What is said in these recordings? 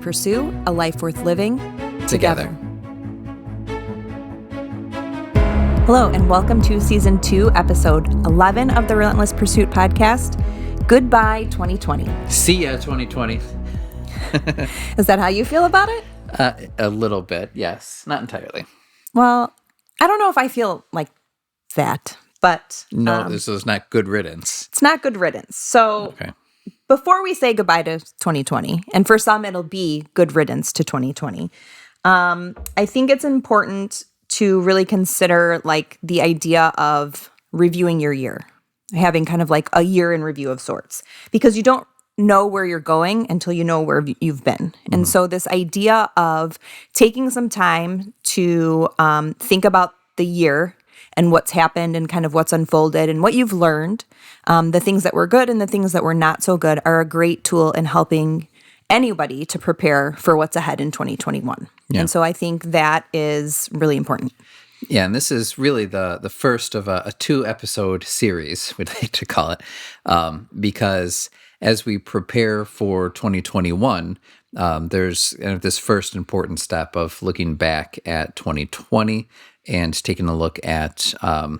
pursue a life worth living together. Hello, and welcome to Season 2, Episode 11 of the Relentless Pursuit podcast. Goodbye, 2020. See ya, 2020. Is that how you feel about it? A little bit, yes. Not entirely. Well, I don't know if I feel like that, but... No, this is not good riddance. It's not good riddance. So Okay. Before we say goodbye to 2020, and for some it'll be good riddance to 2020, I think it's important to really consider like the idea of reviewing your year, having kind of like a year in review of sorts, because you don't know where you're going until you know where you've been. Mm-hmm. And so this idea of taking some time to think about the year and what's happened and kind of what's unfolded and what you've learned, the things that were good and the things that were not so good are a great tool in helping anybody to prepare for what's ahead in 2021. Yeah. And so I think that is really important. Yeah, and this is really the first of a 2-episode series, we'd like to call it, because as we prepare for 2021, there's this first important step of looking back at 2020 and taking a look at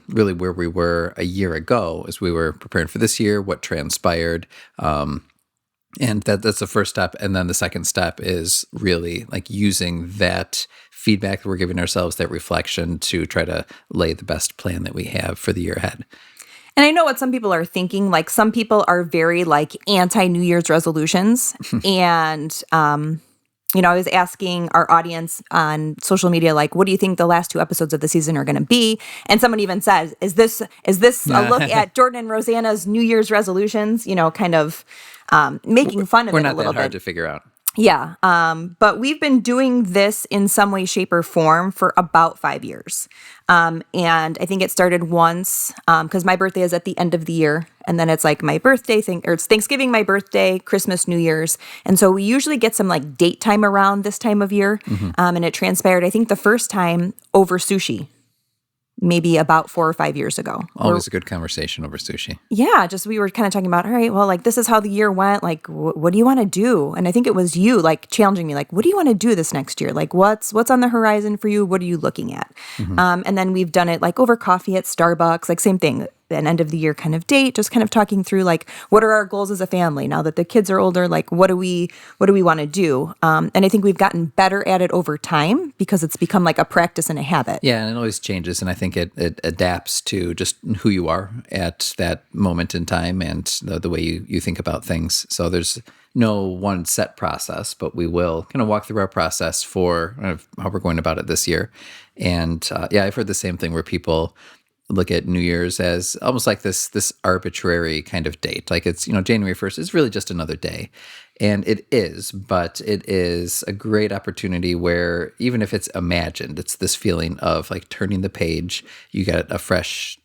really where we were a year ago as we were preparing for this year, what transpired, and that's the first step. And then the second step is really like using that feedback that we're giving ourselves, that reflection, to try to lay the best plan that we have for the year ahead. And I know what some people are thinking. Like some people are very like anti-New Year's resolutions. And, I was asking our audience on social media, like, what do you think the last 2 episodes of the season are going to be? And someone even says, is this a look at Jordan and Rosanna's New Year's resolutions? Kind of making fun of it a little bit. We're not that hard to figure out. Yeah, but we've been doing this in some way, shape, or form for about 5 years. And I think it started once because my birthday is at the end of the year. And then it's like my birthday thing, or it's Thanksgiving, my birthday, Christmas, New Year's. And so we usually get some like date time around this time of year. Mm-hmm. And it transpired, I think the first time over sushi, maybe about 4 or 5 years ago. Always a good conversation over sushi. Yeah, just we were kind of talking about, all right, well, like this is how the year went. Like, what do you want to do? And I think it was you like challenging me, like, what do you want to do this next year? Like, what's on the horizon for you? What are you looking at? Mm-hmm. And then we've done it like over coffee at Starbucks, like same thing. An end of the year kind of date, just kind of talking through like what are our goals as a family now that the kids are older, like what do we want to do? And I think we've gotten better at it over time because it's become like a practice and a habit. Yeah, and it always changes, and I think it adapts to just who you are at that moment in time and the way you think about things. So there's no one set process, but we will kind of walk through our process for how we're going about it this year. And I've heard the same thing where people look at New Year's as almost like this arbitrary kind of date. Like it's, January 1st is really just another day. And it is, but it is a great opportunity where even if it's imagined, it's this feeling of like turning the page, you get a fresh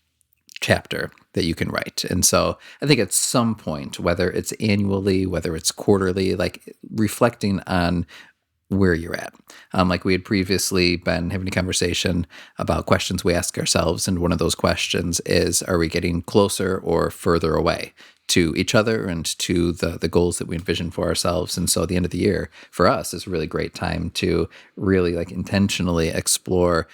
chapter that you can write. And so I think at some point, whether it's annually, whether it's quarterly, like reflecting on where you're at. Like we had previously been having a conversation about questions we ask ourselves, and one of those questions is, are we getting closer or further away to each other and to the goals that we envision for ourselves? And so the end of the year for us is a really great time to really like intentionally explore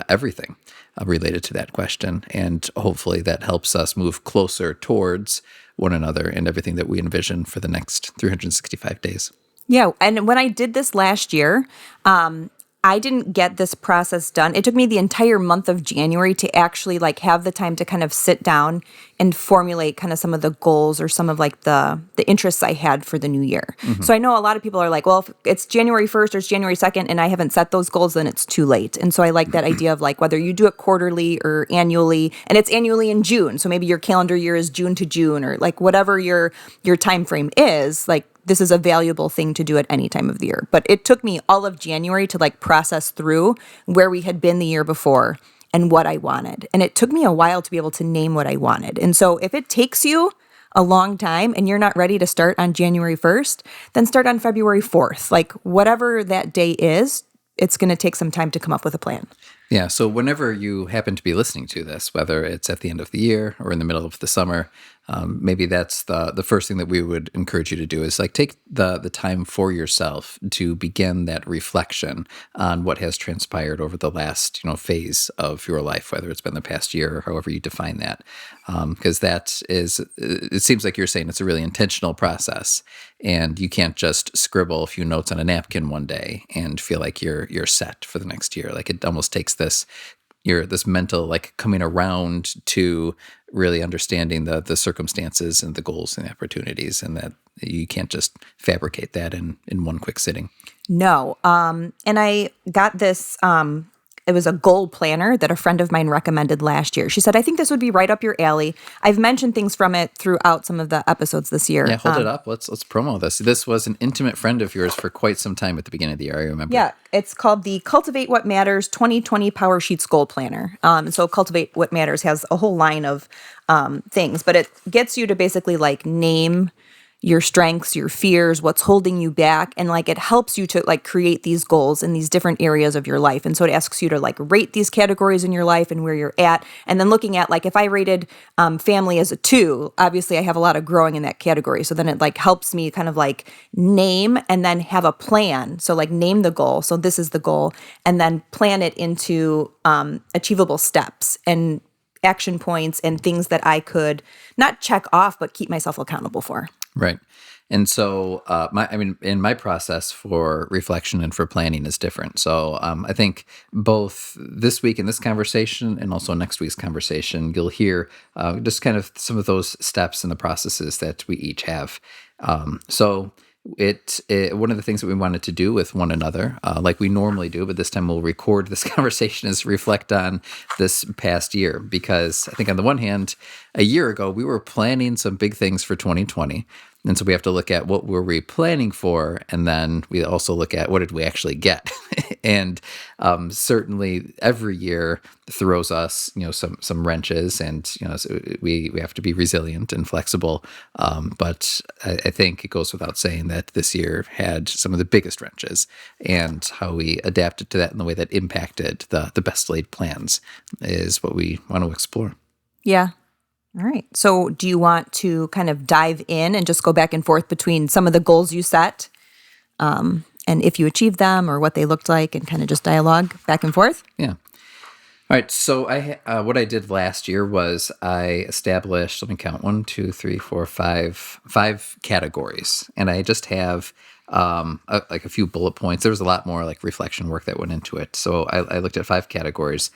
everything related to that question. And hopefully that helps us move closer towards one another and everything that we envision for the next 365 days. Yeah, and when I did this last year, I didn't get this process done. It took me the entire month of January to actually like have the time to kind of sit down and formulate kind of some of the goals or some of like the interests I had for the new year. Mm-hmm. So I know a lot of people are like, well, if it's January 1st or it's January 2nd and I haven't set those goals, then it's too late. And so I like that idea of like whether you do it quarterly or annually, and it's annually in June. So maybe your calendar year is June to June, or like whatever your time frame is, like this is a valuable thing to do at any time of the year. But it took me all of January to like process through where we had been the year before and what I wanted. And it took me a while to be able to name what I wanted. And so if it takes you a long time and you're not ready to start on January 1st, then start on February 4th. Like whatever that day is, it's going to take some time to come up with a plan. Yeah, so whenever you happen to be listening to this, whether it's at the end of the year or in the middle of the summer, maybe that's the first thing that we would encourage you to do is like take the time for yourself to begin that reflection on what has transpired over the last phase of your life, whether it's been the past year or however you define that, because that is, it seems like you're saying it's a really intentional process, and you can't just scribble a few notes on a napkin one day and feel like you're set for the next year. Like it almost takes this mental like coming around to really understanding the circumstances and the goals and the opportunities, and that you can't just fabricate that in one quick sitting. No. And I got this. It was a goal planner that a friend of mine recommended last year. She said, I think this would be right up your alley. I've mentioned things from it throughout some of the episodes this year. Yeah, hold it up. Let's promo this. This was an intimate friend of yours for quite some time at the beginning of the year. I remember. Yeah, it's called the Cultivate What Matters 2020 Powersheets Goal Planner. So Cultivate What Matters has a whole line of things, but it gets you to basically like name your strengths, your fears, what's holding you back, and like it helps you to like create these goals in these different areas of your life. And so it asks you to like rate these categories in your life and where you're at, and then looking at like if I rated family as a 2, obviously I have a lot of growing in that category. So then it like helps me kind of like name and then have a plan. So like name the goal. So this is the goal, and then plan it into achievable steps and action points and things that I could not check off, but keep myself accountable for. Right. And so, in my process for reflection and for planning is different. So, I think both this week in this conversation and also next week's conversation, you'll hear just kind of some of those steps and the processes that we each have. So, one of the things that we wanted to do with one another, like we normally do, but this time we'll record this conversation, is reflect on this past year. Because I think on the one hand, a year ago, we were planning some big things for 2020. And so we have to look at what were we planning for, and then we also look at what did we actually get. And certainly every year throws us, some wrenches, and so we have to be resilient and flexible. But I think it goes without saying that this year had some of the biggest wrenches, and how we adapted to that in the way that impacted the best laid plans is what we want to explore. Yeah. All right. So do you want to kind of dive in and just go back and forth between some of the goals you set and if you achieved them or what they looked like, and kind of just dialogue back and forth? Yeah. All right. So what I did last year was I established, let me count, 1, 2, 3, 4, 5 categories. And I just have like a few bullet points. There was a lot more like reflection work that went into it. So I looked at 5 categories.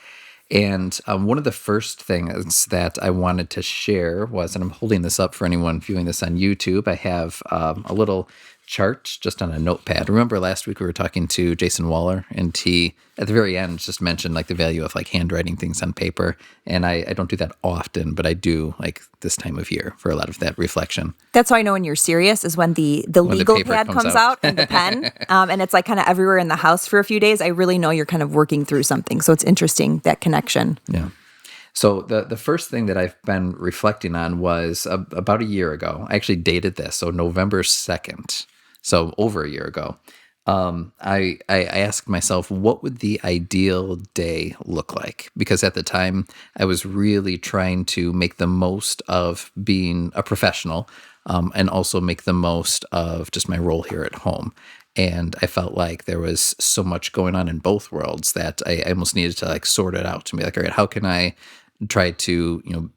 And one of the first things that I wanted to share was, and I'm holding this up for anyone viewing this on YouTube, I have a little chart just on a notepad. Remember last week we were talking to Jason Waller, and he, at the very end, just mentioned like the value of like handwriting things on paper. And I don't do that often, but I do like this time of year for a lot of that reflection. That's how I know when you're serious, is when the legal paper pad comes out and the pen, and it's like kind of everywhere in the house for a few days. I really know you're kind of working through something. So it's interesting, that connection. Yeah. So the first thing that I've been reflecting on was about a year ago. I actually dated this, so November 2nd. So over a year ago, I asked myself, what would the ideal day look like? Because at the time, I was really trying to make the most of being a professional, and also make the most of just my role here at home. And I felt like there was so much going on in both worlds that I almost needed to like sort it out and be like, all right, how can I try to,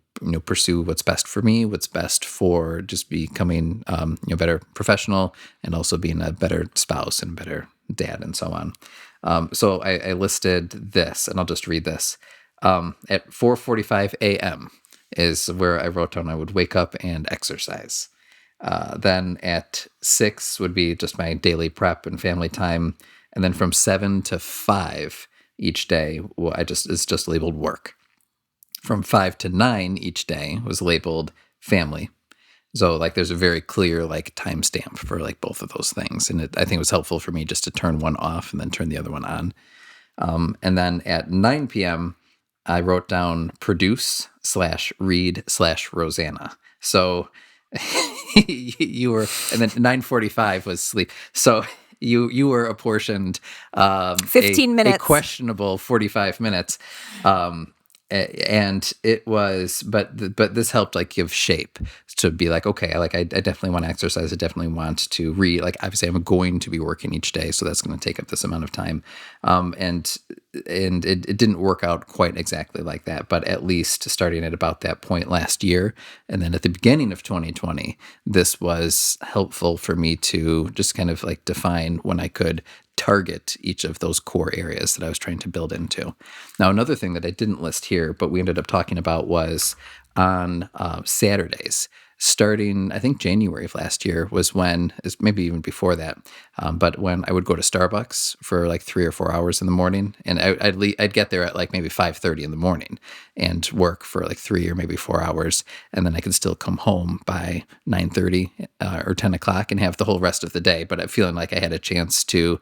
pursue what's best for me, what's best for just becoming, better professional, and also being a better spouse and better dad and so on. So I listed this, and I'll just read this. At 4:45 a.m. is where I wrote down I would wake up and exercise. Then at 6 would be just my daily prep and family time. And then from 7 to 5 each day, it's just labeled work. From 5 to 9 each day was labeled family. So like there's a very clear like timestamp for like both of those things. And I think it was helpful for me just to turn one off and then turn the other one on. And then at 9 p.m., I wrote down produce/read/Rosanna. So you were, and then 9:45 was sleep. So you were apportioned 15 a minutes. questionable 45 minutes. And it was, but this helped like give shape to be like, okay, like I definitely want to exercise. I definitely want to read. Like obviously, I'm going to be working each day, so that's going to take up this amount of time. And it didn't work out quite exactly like that, but at least starting at about that point last year, and then at the beginning of 2020, this was helpful for me to just kind of like define when I could target each of those core areas that I was trying to build into. Now, another thing that I didn't list here, but we ended up talking about was on Saturdays. Starting, I think January of last year was when, is maybe even before that, but when I would go to Starbucks for like 3 or 4 hours in the morning, and I'd get there at like maybe 5:30 in the morning and work for like 3 or maybe 4 hours, and then I could still come home by 9:30 or 10 o'clock and have the whole rest of the day. But I'm feeling like I had a chance to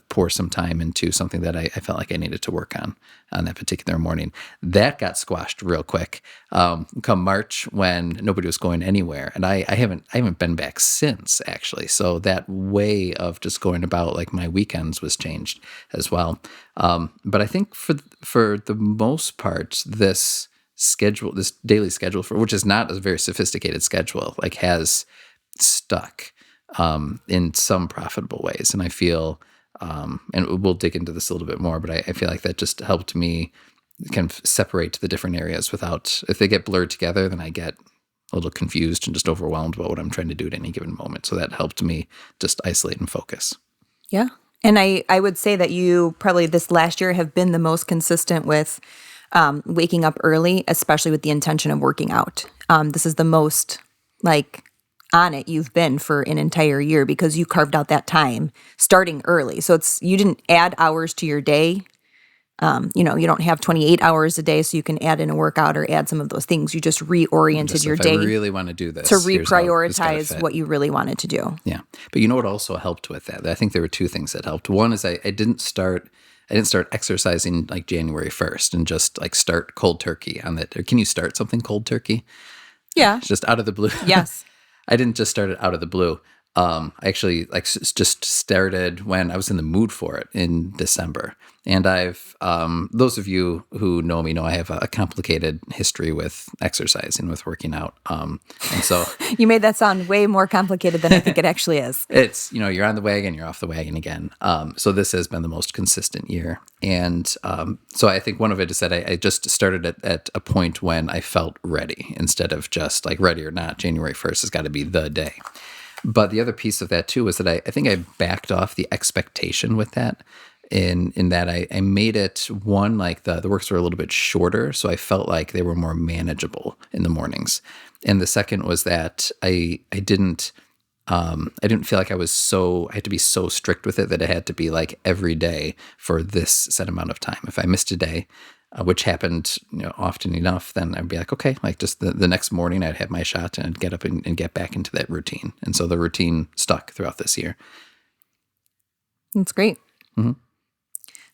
pour some time into something that I felt like I needed to work on that particular morning. That got squashed real quick come March when nobody was going anywhere, and I haven't been back since actually. So that way of just going about like my weekends was changed as well. But I think for the most part, this daily schedule, for which is not a very sophisticated schedule, like has stuck in some profitable ways, and I feel. And we'll dig into this a little bit more, but I feel like that just helped me kind of separate the different areas without, if they get blurred together, then I get a little confused and just overwhelmed about what I'm trying to do at any given moment. So that helped me just isolate and focus. Yeah. And I would say that you probably this last year have been the most consistent with waking up early, especially with the intention of working out. This is the most like on it you've been for an entire year because you carved out that time starting early. So you didn't add hours to your day. You don't have 28 hours a day, so you can add in a workout or add some of those things. You just reoriented your day. I really want to do this to reprioritize what you really wanted to do. Yeah, but you know what also helped with that? I think there were two things that helped. One is I didn't start exercising like January 1st and just like start cold turkey on that. Or can you start something cold turkey? Yeah, Just out of the blue. Yes. I didn't just start it out of the blue. I actually just started when I was in the mood for it in December. And I've, those of you who know me know I have a complicated history with exercise and with working out. And so you made that sound way more complicated than I think it actually is. It's, you're on the wagon, you're off the wagon again. So this has been the most consistent year. And so I think one of it is that I just started at a point when I felt ready instead of just like ready or not. January 1st has got to be the day. But the other piece of that too was that I think I backed off the expectation with that in that I made it one, like the works were a little bit shorter. So I felt like they were more manageable in the mornings. And the second was that I didn't feel like I had to be so strict with it that it had to be like every day for this set amount of time. If I missed a day, which happened often enough, then I'd be like, okay, like just the next morning I'd have my shot and I'd get up and get back into that routine. And so the routine stuck throughout this year. That's great. Mm-hmm.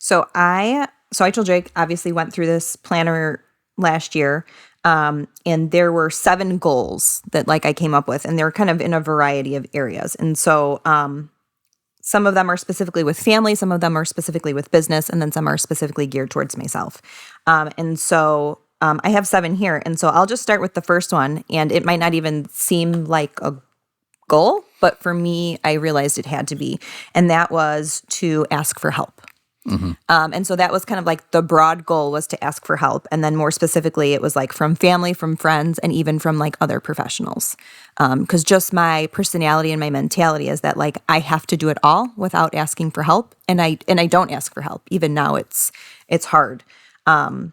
So I told Jake, obviously went through this planner last year, and there were 7 goals that like I came up with, and they're kind of in a variety of areas. And so some of them are specifically with family, some of them are specifically with business, and then some are specifically geared towards myself. And so I have 7 here. And so I'll just start with the first one, and it might not even seem like a goal, but for me, I realized it had to be, and that was to ask for help. Mm-hmm. And so that was kind of like the broad goal was to ask for help. And then more specifically, it was like from family, from friends, and even from like other professionals. Because just my personality and my mentality is that like I have to do it all without asking for help. And I don't ask for help. Even now it's hard. And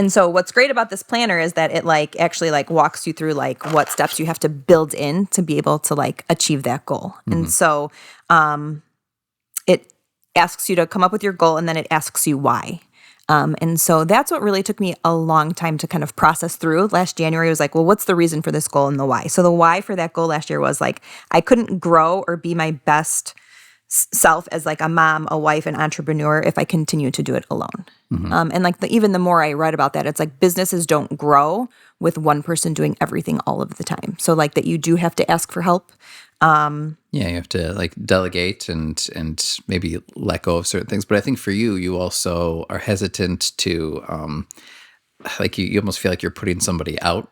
so what's great about this planner is that it like actually like walks you through like what steps you have to build in to be able to like achieve that goal. Mm-hmm. And so it asks you to come up with your goal, and then it asks you why. And so that's what really took me a long time to kind of process through. Last January was like, well, what's the reason for this goal and the why? So the why for that goal last year was like, I couldn't grow or be my best self as like a mom, a wife, an entrepreneur if I continue to do it alone. And like even the more I read about that, it's like businesses don't grow with one person doing everything all of the time. So like that you do have to ask for help. Yeah, you have to like delegate and maybe let go of certain things. But I think for you, you also are hesitant to like you almost feel like you're putting somebody out,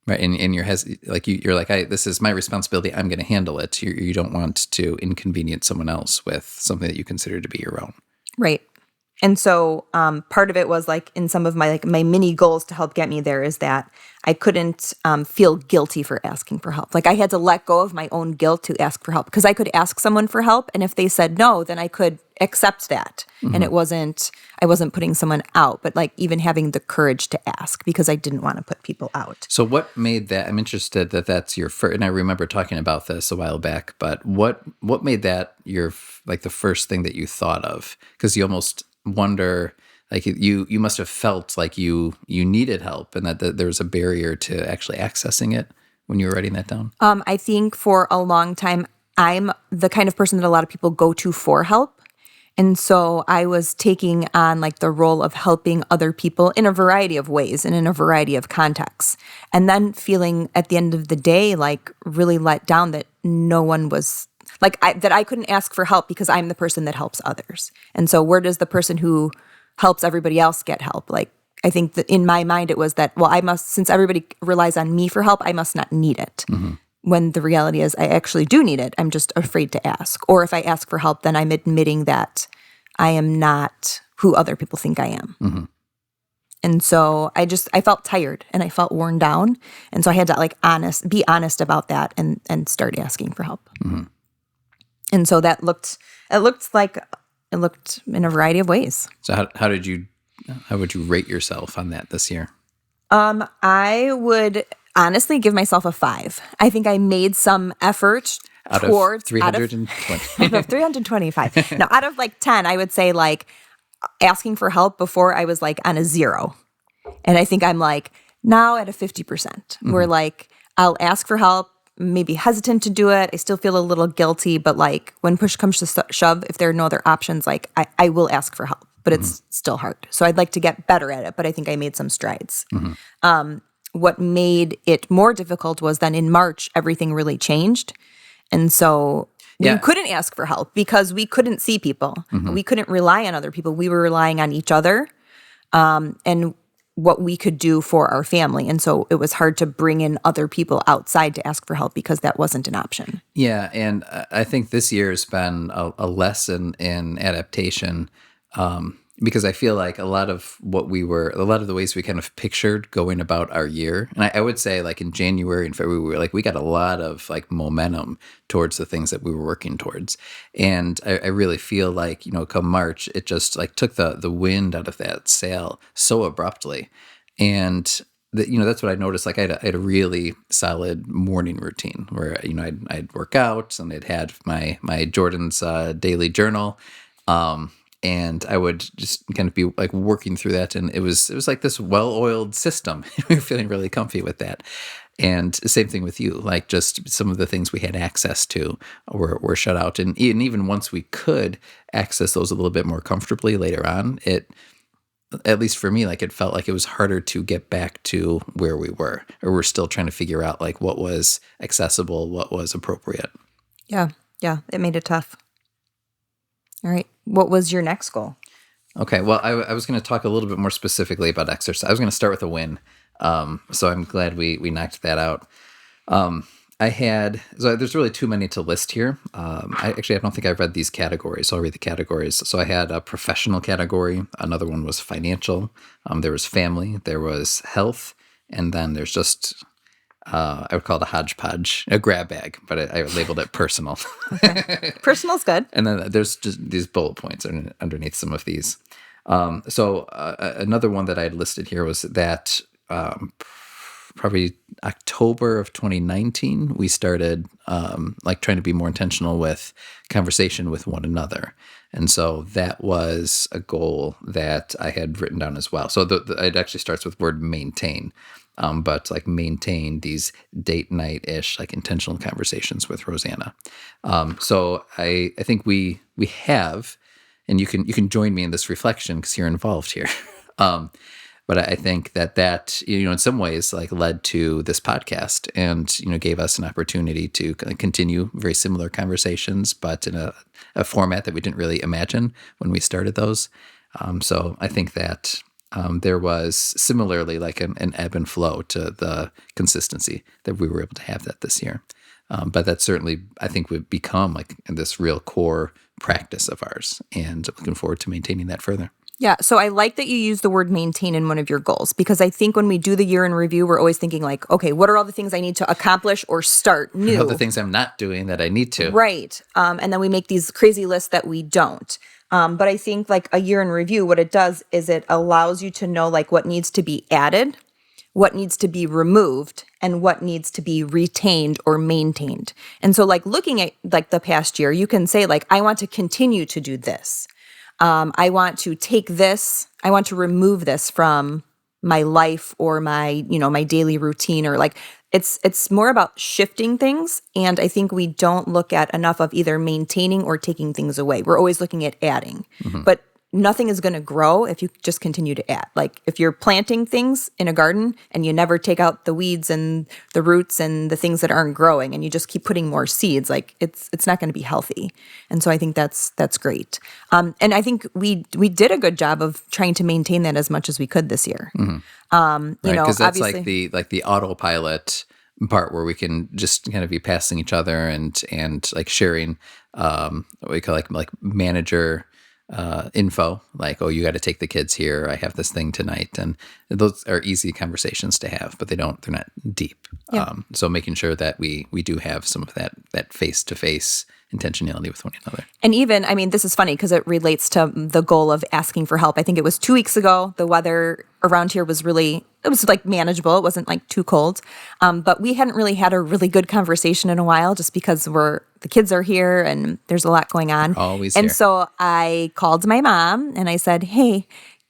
right? In your like you're like, this is my responsibility. I'm going to handle it. You don't want to inconvenience someone else with something that you consider to be your own. Right. And so part of it was like in some of my like my mini goals to help get me there is that I couldn't feel guilty for asking for help. Like I had to let go of my own guilt to ask for help because I could ask someone for help, and if they said no, then I could accept that, and I wasn't putting someone out, but like even having the courage to ask because I didn't want to put people out. So what made that? I'm interested that that's your first. And I remember talking about this a while back. But what made that your like the first thing that you thought of? Because you almost wonder, like you must have felt like you needed help, and that there was a barrier to actually accessing it when you were writing that down. I think for a long time, I'm the kind of person that a lot of people go to for help. And so I was taking on like the role of helping other people in a variety of ways and in a variety of contexts. And then feeling at the end of the day, like really let down that no one was like that I couldn't ask for help because I'm the person that helps others. And so where does the person who helps everybody else get help? Like, I think that in my mind, it was that, well, I must, since everybody relies on me for help, I must not need it. When the reality is I actually do need it. I'm just afraid to ask. Or if I ask for help, then I'm admitting that I am not who other people think I am. And so I felt tired and I felt worn down. And so I had to like be honest about that and start asking for help. And so it looked in a variety of ways. So how would you rate yourself on that this year? I would honestly give myself a 5. I think I made some effort towards 320. Out of 325. Now, out of like 10, I would say like asking for help before I was like on a 0. And I think I'm like now at a 50%. Where like I'll ask for help, maybe hesitant to do it. I still feel a little guilty, but like when push comes to shove, if there are no other options, like I will ask for help, but it's still hard. So I'd like to get better at it, but I think I made some strides. What made it more difficult was then in March, everything really changed. And so we couldn't ask for help because we couldn't see people. We couldn't rely on other people. We were relying on each other and what we could do for our family. And so it was hard to bring in other people outside to ask for help because that wasn't an option. Yeah, and I think this year has been a lesson in adaptation because I feel like a lot of the ways we kind of pictured going about our year, and I would say like in January and February, we got a lot of like momentum towards the things that we were working towards. And I really feel like, come March, it just like took the wind out of that sail so abruptly. And that's what I noticed. Like I had a really solid morning routine where, I'd work out and I'd had my Jordan's daily journal. And I would just kind of be like working through that. And it was like this well-oiled system. We were feeling really comfy with that. And same thing with you, like just some of the things we had access to were shut out. And even once we could access those a little bit more comfortably later on, at least for me, like it felt like it was harder to get back to where we were, or we're still trying to figure out like what was accessible, what was appropriate. Yeah. It made it tough. All right. What was your next goal? Okay. Well, I was going to talk a little bit more specifically about exercise. I was going to start with a win. So I'm glad we knocked that out. There's really too many to list here. I don't think I've read these categories, so I'll read the categories. So I had a professional category. Another one was financial. There was family. There was health. And then there's just, I would call it a hodgepodge, a grab bag, but I labeled it personal. Okay. Personal's good. And then there's just these bullet points underneath some of these. Another one that I had listed here was that probably October of 2019, we started like trying to be more intentional with conversation with one another. And so that was a goal that I had written down as well. So it actually starts with word maintain, but like maintain these date night-ish, like intentional conversations with Rosanna. So I think we have, and you can join me in this reflection because you're involved here. But I think that, in some ways like led to this podcast and, gave us an opportunity to kind of continue very similar conversations, but in a format that we didn't really imagine when we started those. So I think that there was similarly like an ebb and flow to the consistency that we were able to have that this year. But that certainly, I think, would become like this real core practice of ours, and looking forward to maintaining that further. Yeah, so I like that you use the word maintain in one of your goals, because I think when we do the year in review, we're always thinking like, okay, what are all the things I need to accomplish or start new? All the things I'm not doing that I need to. Right. And then we make these crazy lists that we don't. But I think like a year in review, what it does is it allows you to know like what needs to be added, what needs to be removed, and what needs to be retained or maintained. And so like looking at like the past year, you can say like, I want to continue to do this. I want to take this, I want to remove this from my life or my, my daily routine, or like it's more about shifting things. And I think we don't look at enough of either maintaining or taking things away. We're always looking at adding, but nothing is going to grow if you just continue to add. Like if you're planting things in a garden and you never take out the weeds and the roots and the things that aren't growing, and you just keep putting more seeds, like it's not going to be healthy. And so I think that's great. And I think we did a good job of trying to maintain that as much as we could this year. Right, because that's obviously, like the autopilot part where we can just kind of be passing each other and like sharing what we call like manager info, like, oh, you got to take the kids here, I have this thing tonight. And those are easy conversations to have, but they're not deep. Yeah. So making sure that we do have some of that face-to-face intentionality with one another. And even, I mean, this is funny because it relates to the goal of asking for help. I think it was 2 weeks ago. The weather around here was it was like manageable. It wasn't like too cold. But we hadn't really had a really good conversation in a while, just because the kids are here and there's a lot going on. Always and here. So I called my mom and I said, hey,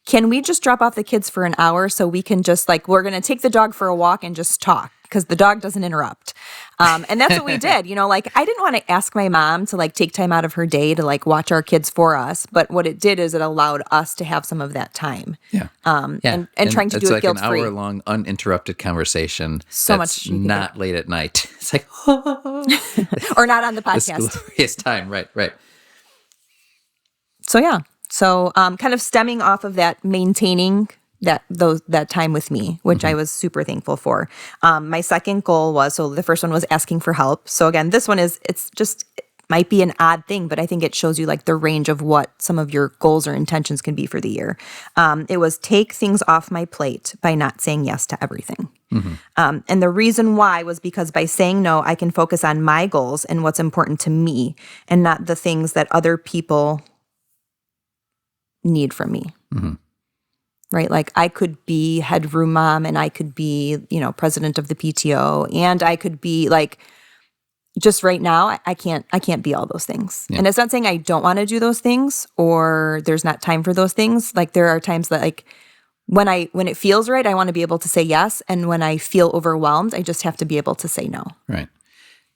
can we just drop off the kids for an hour so we can just like, we're going to take the dog for a walk and just talk, because the dog doesn't interrupt. And that's what we did. Like I didn't want to ask my mom to like take time out of her day to like watch our kids for us. But what it did is it allowed us to have some of that time. Yeah. And trying to do it like guilt-free. It's like an hour-long uninterrupted conversation. So that's much not late at night. It's like, or not on the this podcast. glorious time. Right. So yeah. So kind of stemming off of that, maintaining that time with me, which I was super thankful for. My second goal was, so the first one was asking for help. So again, this one it might be an odd thing, but I think it shows you like the range of what some of your goals or intentions can be for the year. It was take things off my plate by not saying yes to everything. And the reason why was because by saying no, I can focus on my goals and what's important to me, and not the things that other people need from me. Right? Like I could be head room mom, and I could be, president of the PTO, and I could be like, just right now, I can't be all those things. Yeah. And it's not saying I don't want to do those things or there's not time for those things. Like there are times that like when it feels right, I want to be able to say yes. And when I feel overwhelmed, I just have to be able to say no. Right.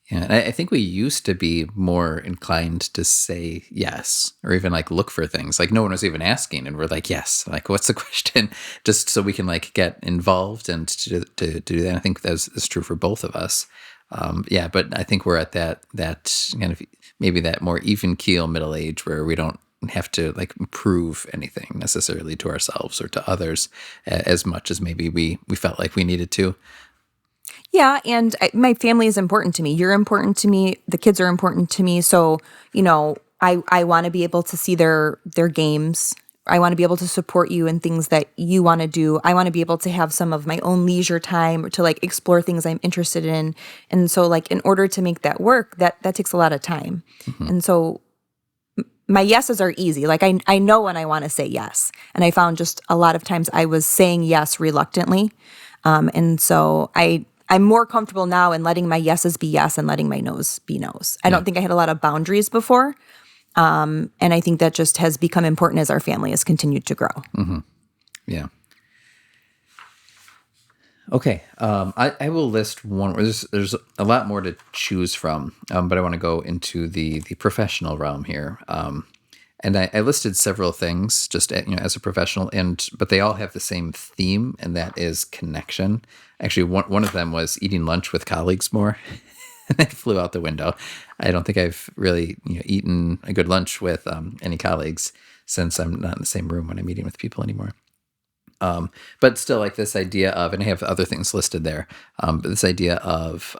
Yeah, and I think we used to be more inclined to say yes, or even like look for things. Like no one was even asking, and we're like, yes. Like, what's the question? Just so we can like get involved and to do that. I think that's true for both of us. But I think we're at that kind of maybe that more even keel middle age where we don't have to like prove anything necessarily to ourselves or to others as much as maybe we felt like we needed to. Yeah, and my family is important to me. You're important to me. The kids are important to me. So, I want to be able to see their games. I want to be able to support you in things that you want to do. I want to be able to have some of my own leisure time to like explore things I'm interested in. And so like in order to make that work, that takes a lot of time. And so my yeses are easy. Like I know when I want to say yes. And I found just a lot of times I was saying yes reluctantly. And so I'm more comfortable now in letting my yeses be yes and letting my no's be no's. I don't think I had a lot of boundaries before. And I think that just has become important as our family has continued to grow. Yeah. Okay. I will list one. There's a lot more to choose from, but I want to go into the professional realm here. And I listed several things just as a professional, but they all have the same theme, and that is connection. Actually, one of them was eating lunch with colleagues more. And that flew out the window. I don't think I've really eaten a good lunch with any colleagues since I'm not in the same room when I'm eating with people anymore. But still, like this idea of, and I have other things listed there, but this idea of,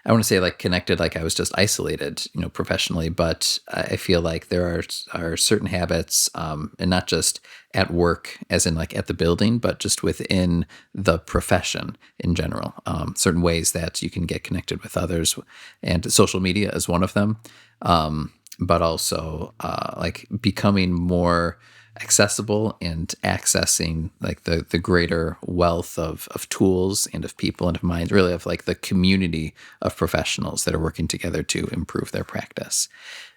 I want to say like connected, like I was just isolated, professionally, but I feel like there are certain habits, and not just at work, as in like at the building, but just within the profession in general, certain ways that you can get connected with others, and social media is one of them. But also, like becoming more accessible and accessing like the greater wealth of tools and of people and of minds, really of like the community of professionals that are working together to improve their practice.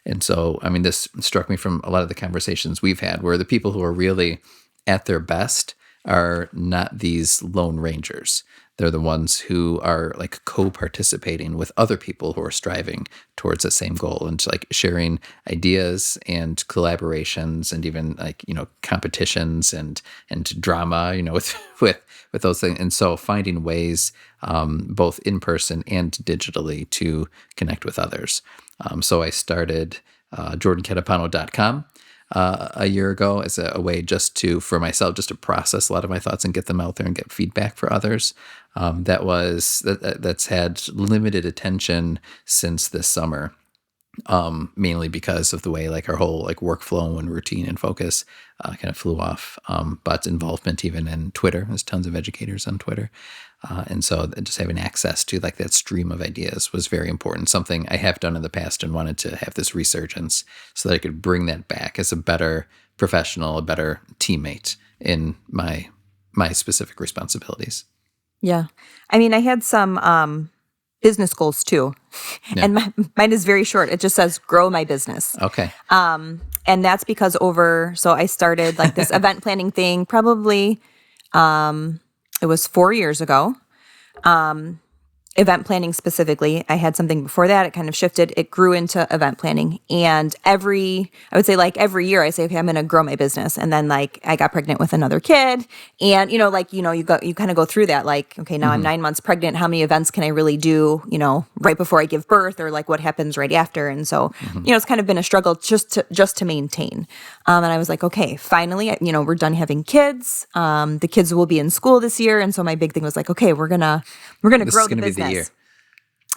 And so, I mean, this struck me from a lot of the conversations we've had, where the people who are really at their best are not these lone rangers. They're the ones who are like co-participating with other people who are striving towards the same goal, and like sharing ideas and collaborations and even like, competitions and drama, with those things. And so finding ways, both in person and digitally, to connect with others. So I started jordancatapano.com a year ago as a way for myself, just to process a lot of my thoughts and get them out there and get feedback for others. That's had limited attention since this summer, mainly because of the way like our whole like workflow and routine and focus kind of flew off. But involvement even in Twitter, there's tons of educators on Twitter. And so just having access to like that stream of ideas was very important, something I have done in the past and wanted to have this resurgence so that I could bring that back as a better professional, a better teammate in my specific responsibilities. Yeah. I mean, I had some business goals too. Yeah. And mine is very short. It just says grow my business. Okay. And that's because so I started like this event planning thing probably, it was 4 years ago. Event planning specifically. I had something before that. It kind of shifted. It grew into event planning. And I would say like every year I say, okay, I'm going to grow my business. And then like I got pregnant with another kid, and you kind of go through that. Like, okay, now I'm 9 months pregnant. How many events can I really do, right before I give birth, or like what happens right after? And so, it's kind of been a struggle just to maintain. And I was like, okay, finally, we're done having kids. The kids will be in school this year. And so my big thing was like, okay, we're going to grow the business. Year.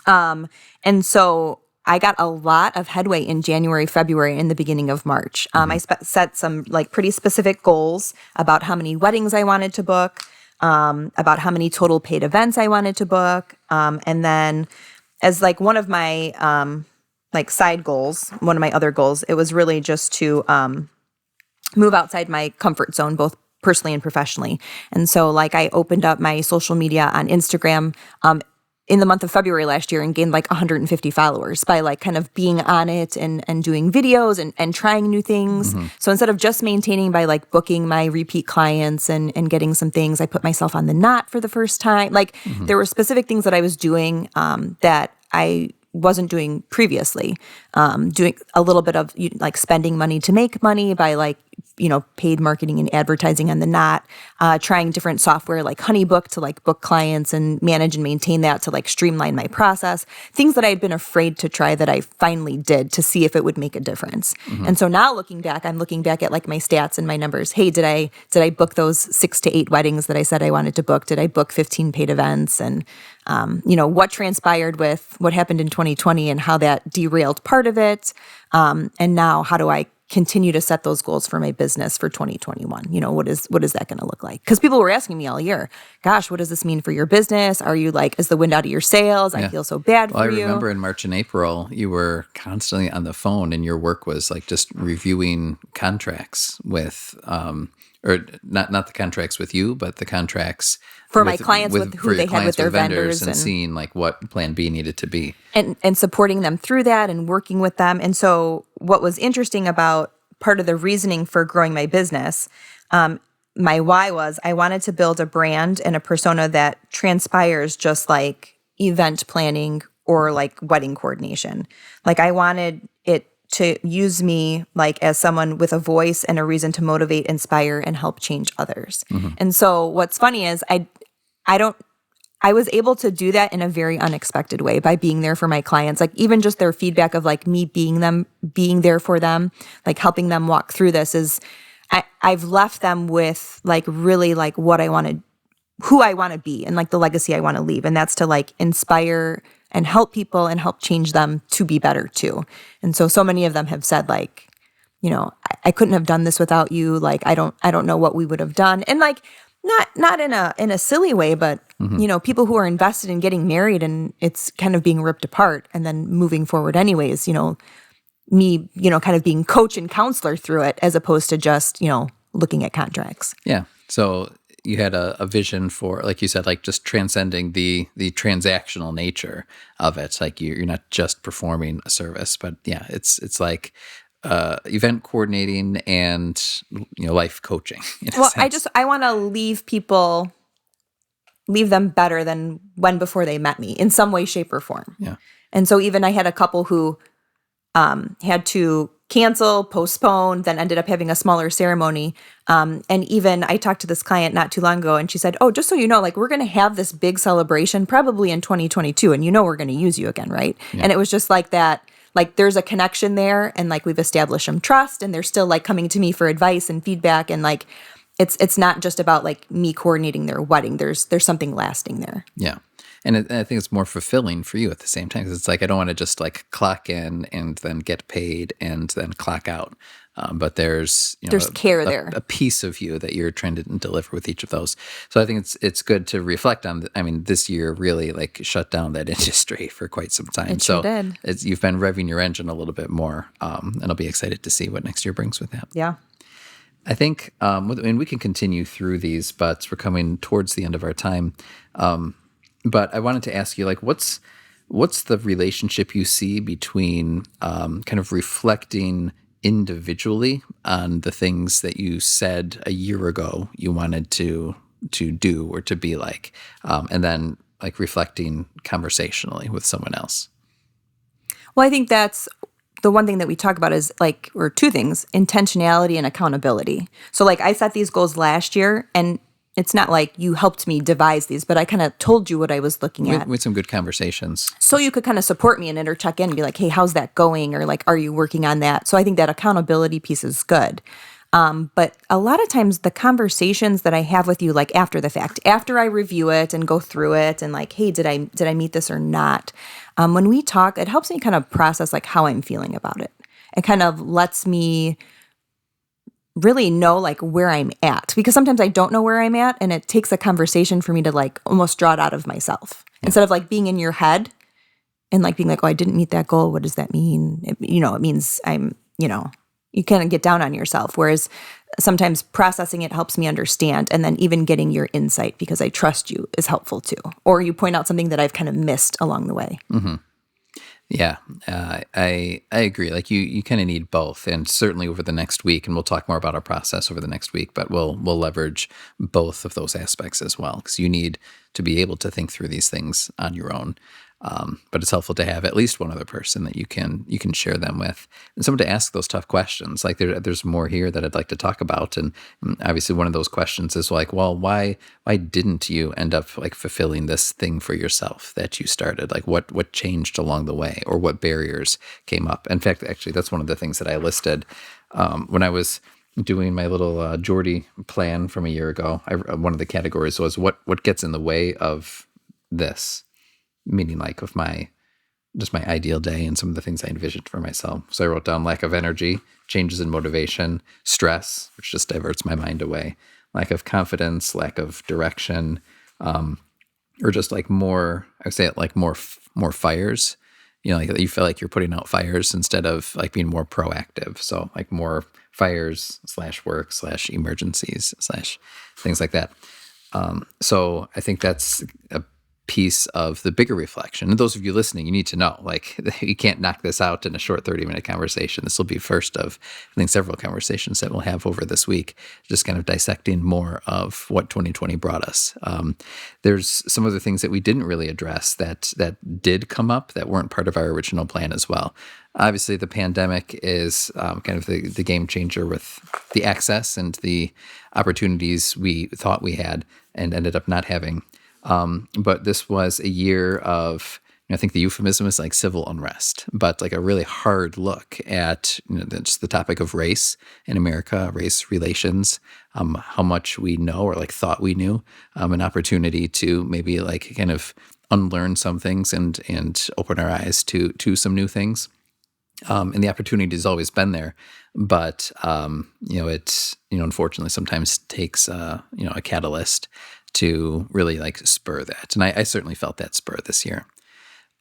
And so I got a lot of headway in January, February, and the beginning of March. I set some like pretty specific goals about how many weddings I wanted to book, about how many total paid events I wanted to book. And then as like one of my like side goals, one of my other goals, it was really just to move outside my comfort zone, both personally and professionally. And so like I opened up my social media on Instagram in the month of February last year and gained like 150 followers by like kind of being on it and doing videos and trying new things. So instead of just maintaining by like booking my repeat clients and getting some things, I put myself on the Knot for the first time. Like there were specific things that I was doing that I wasn't doing previously. Doing a little bit of like spending money to make money by like, paid marketing and advertising on the Knot, trying different software like HoneyBook to like book clients and manage and maintain that to like streamline my process. Things that I had been afraid to try that I finally did to see if it would make a difference. And so now I'm looking back at like my stats and my numbers. Hey, did I book those 6 to 8 weddings that I said I wanted to book? Did I book 15 paid events? And what transpired with what happened in 2020 and how that derailed part of it. And now how do I continue to set those goals for my business for 2021? What is that going to look like? Because people were asking me all year, gosh, what does this mean for your business? Are you like, is the wind out of your sails? Yeah. I feel so bad for you. I remember in March and April, you were constantly on the phone and your work was like just reviewing contracts with or not the contracts with you, but the contracts for my clients with for who your they had with clients their with vendors, vendors, and seeing like what plan B needed to be. and supporting them through that and working with them. And so what was interesting about part of the reasoning for growing my business, my why was I wanted to build a brand and a persona that transpires just like event planning or like wedding coordination. Like I wanted it to use me like as someone with a voice and a reason to motivate, inspire, and help change others. And so what's funny is I was able to do that in a very unexpected way by being there for my clients. Like even just their feedback of like me being there for them, like helping them walk through this is I've left them with like really like what I wanted, who I want to be and like the legacy I want to leave. And that's to like inspire and help people and help change them to be better too. And so many of them have said like, I couldn't have done this without you. Like, I don't know what we would have done. And like, not in a silly way, but people who are invested in getting married and it's kind of being ripped apart and then moving forward anyways, me, kind of being coach and counselor through it as opposed to just, looking at contracts. Yeah. So you had a vision for, like you said, like just transcending the transactional nature of it. Like you're not just performing a service, but yeah, it's like event coordinating and life coaching. Well, I want to leave them better than when before they met me in some way, shape, or form. Yeah. And so even I had a couple who had to cancel, postpone, then ended up having a smaller ceremony. And even I talked to this client not too long ago and she said, oh, just so you know, like we're going to have this big celebration probably in 2022 and we're going to use you again, right? Yeah. And it was just like that, like there's a connection there and like we've established some trust and they're still like coming to me for advice and feedback and like it's not just about like me coordinating their wedding. There's something lasting there. Yeah. And I think it's more fulfilling for you at the same time because it's like I don't want to just like clock in and then get paid and then clock out. But there's care there, a piece of you that you're trying to deliver with each of those. So I think it's good to reflect on. I mean, this year really like shut down that industry for quite some time. It sure did. You've been revving your engine a little bit more, and I'll be excited to see what next year brings with that. Yeah. I think, we can continue through these, but we're coming towards the end of our time. But I wanted to ask you, like, what's the relationship you see between kind of reflecting individually on the things that you said a year ago you wanted to do or to be like, and then like reflecting conversationally with someone else? Well, I think that's the one thing that we talk about is like, or two things, intentionality and accountability. So like I set these goals last year and it's not like you helped me devise these, but I kind of told you what I was looking at. With some good conversations. So you could kind of support me and check in and be like, hey, how's that going? Or like, are you working on that? So I think that accountability piece is good. But a lot of times the conversations that I have with you, like after the fact, after I review it and go through it and like, hey, did I meet this or not? When we talk, it helps me kind of process like how I'm feeling about it. It kind of lets me really know like where I'm at because sometimes I don't know where I'm at and it takes a conversation for me to like almost draw it out of myself instead of like being in your head and like being like, oh, I didn't meet that goal. What does that mean? It means I'm, you kind of get down on yourself. Whereas sometimes processing it helps me understand and then even getting your insight because I trust you is helpful too. Or you point out something that I've kind of missed along the way. Mm-hmm. Yeah, I agree. Like you kind of need both, and certainly over the next week, and we'll talk more about our process over the next week. But we'll leverage both of those aspects as well, because you need to be able to think through these things on your own. But it's helpful to have at least one other person that you can share them with, and someone to ask those tough questions. Like there's more here that I'd like to talk about, and obviously one of those questions is like, well, why didn't you end up like fulfilling this thing for yourself that you started? Like what changed along the way, or what barriers came up? In fact, actually, that's one of the things that I listed when I was doing my little Geordie plan from a year ago. One of the categories was what gets in the way of this. Meaning like of my ideal day and some of the things I envisioned for myself. So I wrote down lack of energy, changes in motivation, stress, which just diverts my mind away, lack of confidence, lack of direction, or just like more, I would say it like more fires like you feel like you're putting out fires instead of like being more proactive. So like more fires / work / emergencies / things like that. So I think that's a piece of the bigger reflection. And those of you listening, you need to know, like, you can't knock this out in a short 30-minute conversation. This will be first of, I think, several conversations that we'll have over this week, just kind of dissecting more of what 2020 brought us. There's some other things that we didn't really address that did come up that weren't part of our original plan as well. Obviously, the pandemic is kind of the game changer with the access and the opportunities we thought we had and ended up not having. But this was a year of, I think the euphemism is like civil unrest, but like a really hard look at just the topic of race in America, race relations, how much we know or like thought we knew, an opportunity to maybe like kind of unlearn some things and open our eyes to some new things. And the opportunity has always been there, but it unfortunately sometimes takes a catalyst to really like spur that, and I certainly felt that spur this year.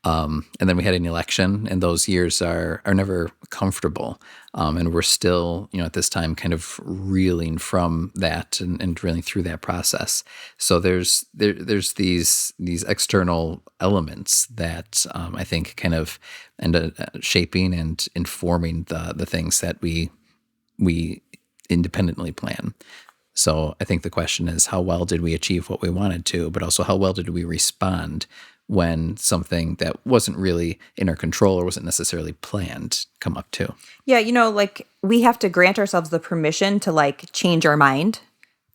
And then we had an election, and those years are never comfortable, and we're still at this time kind of reeling from that and reeling through that process. So there's these external elements that I think kind of end up shaping and informing the things that we independently plan. So I think the question is, how well did we achieve what we wanted to, but also how well did we respond when something that wasn't really in our control or wasn't necessarily planned come up too? Yeah, like we have to grant ourselves the permission to like change our mind,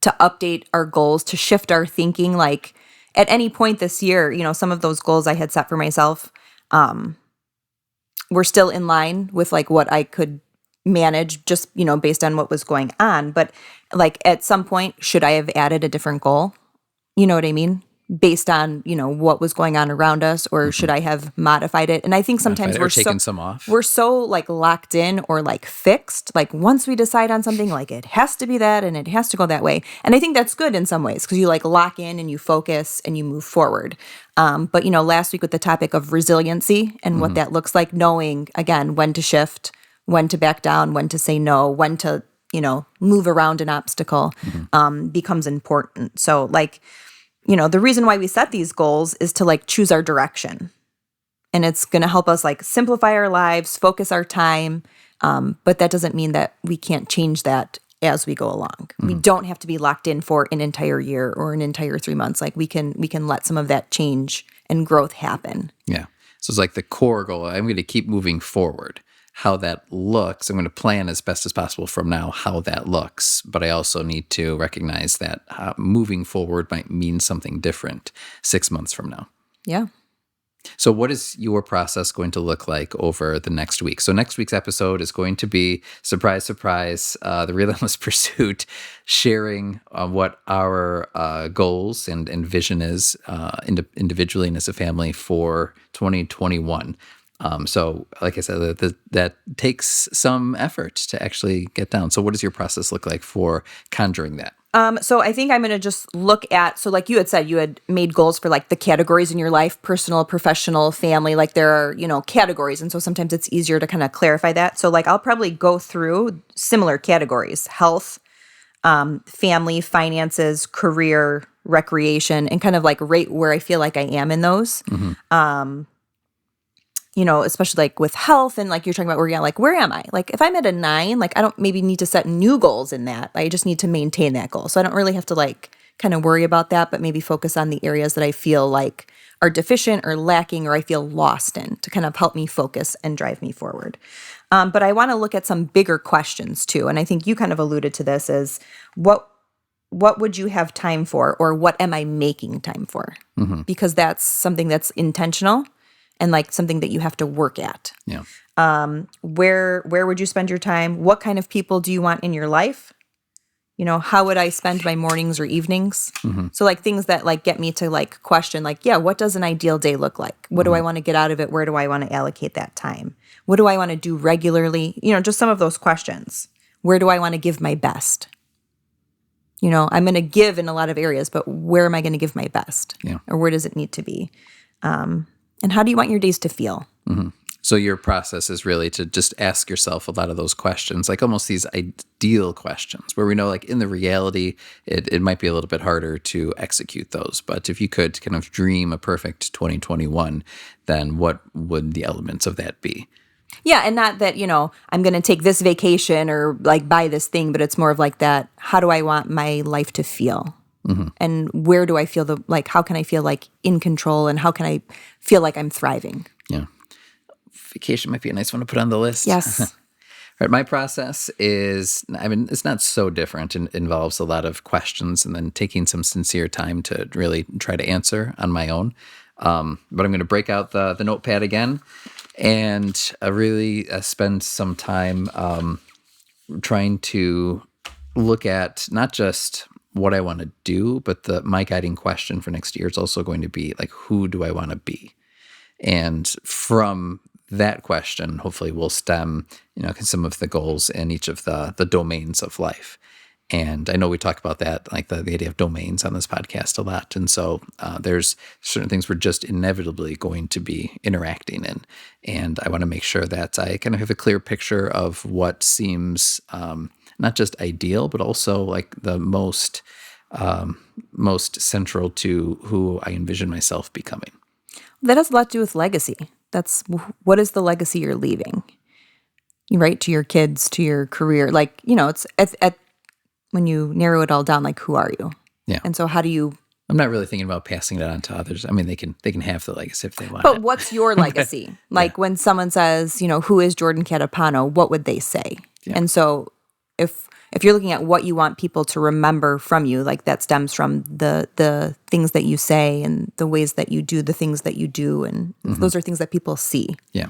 to update our goals, to shift our thinking. Like at any point this year, some of those goals I had set for myself were still in line with like what I could manage just, based on what was going on. But like at some point, should I have added a different goal? You know what I mean? Based on, what was going on around us, or should I have modified it? And I think sometimes we're taking some off. We're so like locked in or like fixed. Like once we decide on something, like it has to be that and it has to go that way. And I think that's good in some ways because you like lock in and you focus and you move forward. But last week with the topic of resiliency and what that looks like, knowing again when to shift, when to back down, when to say no, when to move around an obstacle becomes important. So like, the reason why we set these goals is to like choose our direction. And it's going to help us like simplify our lives, focus our time. But that doesn't mean that we can't change that as we go along. We don't have to be locked in for an entire year or an entire 3 months. Like we can let some of that change and growth happen. Yeah. So it's like the core goal. I'm going to keep moving forward. How that looks, I'm going to plan as best as possible from now how that looks. But I also need to recognize that moving forward might mean something different 6 months from now. Yeah. So what is your process going to look like over the next week? So next week's episode is going to be, surprise, surprise, the Relentless Pursuit, sharing what our goals and vision is individually and as a family for 2021. So like I said, that takes some effort to actually get down. So what does your process look like for conjuring that? So I think I'm going to just look at, so like you had said, you had made goals for like the categories in your life, personal, professional, family, like there are, categories. And so sometimes it's easier to kind of clarify that. So like I'll probably go through similar categories: health, family, finances, career, recreation, and kind of like rate where I feel like I am in those. Especially like with health and like you're talking about where you're at, like, where am I? Like if I'm at a 9, like I don't maybe need to set new goals in that. I just need to maintain that goal. So I don't really have to like kind of worry about that, but maybe focus on the areas that I feel like are deficient or lacking or I feel lost in to kind of help me focus and drive me forward. But I want to look at some bigger questions too. And I think you kind of alluded to this as what would you have time for, or what am I making time for? Because that's something that's intentional and like something that you have to work at. Yeah. Where would you spend your time? What kind of people do you want in your life? How would I spend my mornings or evenings? So like things that like get me to like question like, yeah, what does an ideal day look like? What do I want to get out of it? Where do I want to allocate that time? What do I want to do regularly? Just some of those questions. Where do I want to give my best? I'm going to give in a lot of areas, but where am I going to give my best? Yeah. Or where does it need to be? And how do you want your days to feel? So your process is really to just ask yourself a lot of those questions, like almost these ideal questions where we know like in the reality, it might be a little bit harder to execute those. But if you could kind of dream a perfect 2021, then what would the elements of that be? Yeah, and not that, I'm going to take this vacation or like buy this thing, but it's more of like that, how do I want my life to feel? And where do I feel how can I feel like in control, and how can I feel like I'm thriving? Yeah. Vacation might be a nice one to put on the list. Yes. Right. My process is, it's not so different. It involves a lot of questions and then taking some sincere time to really try to answer on my own. But I'm going to break out the notepad again and really spend some time trying to look at not just what I want to do, but my guiding question for next year is also going to be like, who do I want to be? And from that question, hopefully will stem, some of the goals in each of the domains of life. And I know we talk about that, like the idea of domains on this podcast a lot. And so there's certain things we're just inevitably going to be interacting in. And I want to make sure that I kind of have a clear picture of what seems not just ideal, but also like the most central to who I envision myself becoming. That has a lot to do with legacy. That's what is the legacy you're leaving, right? To your kids, to your career. Like, it's at when you narrow it all down, like, who are you? Yeah. And so how do you... I'm not really thinking about passing it on to others. I mean, they can have the legacy if they want But it. what's your legacy? Like when someone says, who is Jordan Catapano, what would they say? Yeah. And so if you're looking at what you want people to remember from you, like that stems from the things that you say and the ways that you do the things that you do. And those are things that people see. Yeah.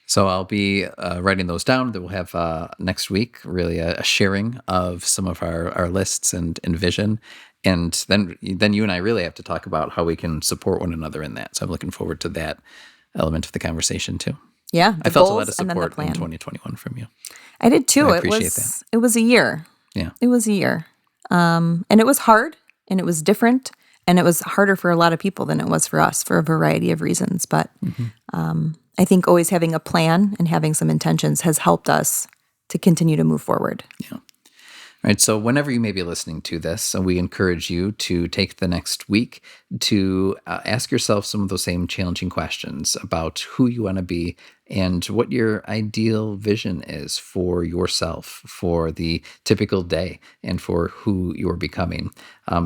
So I'll be writing those down. Then we'll have next week really a sharing of some of our lists and vision. And then you and I really have to talk about how we can support one another in that. So I'm looking forward to that element of the conversation too. Yeah. I felt a lot of support in 2021 from you. I did too. I appreciate that. It was a year. Yeah. It was a year. And it was hard and it was different. And it was harder for a lot of people than it was for us for a variety of reasons. But I think always having a plan and having some intentions has helped us to continue to move forward. Yeah. All right. So whenever you may be listening to this, we encourage you to take the next week to ask yourself some of those same challenging questions about who you want to be and what your ideal vision is for yourself, for the typical day, and for who you're becoming.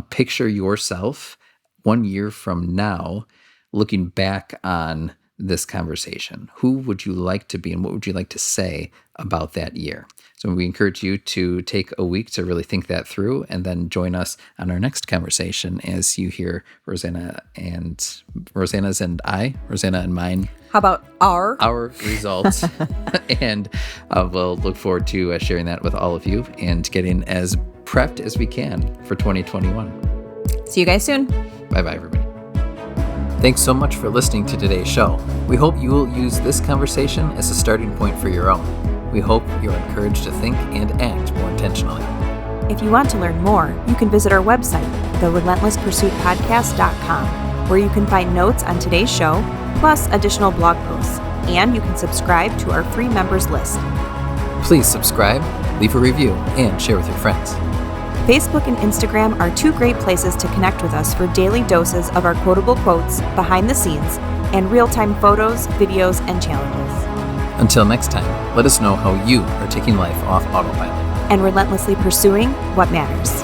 Picture yourself 1 year from now looking back on this conversation. Who would you like to be and what would you like to say about that year? So we encourage you to take a week to really think that through and then join us on our next conversation as you hear Rosanna's and mine. How about our results? And we'll look forward to sharing that with all of you and getting as prepped as we can for 2021. See you guys soon. Bye-bye, everybody. Thanks so much for listening to today's show. We hope you will use this conversation as a starting point for your own. We hope you're encouraged to think and act more intentionally. If you want to learn more, you can visit our website, therelentlesspursuitpodcast.com, where you can find notes on today's show, plus additional blog posts, and you can subscribe to our free members list. Please subscribe, leave a review, and share with your friends. Facebook and Instagram are two great places to connect with us for daily doses of our quotable quotes, behind the scenes, and real-time photos, videos, and challenges. Until next time, let us know how you are taking life off autopilot and relentlessly pursuing what matters.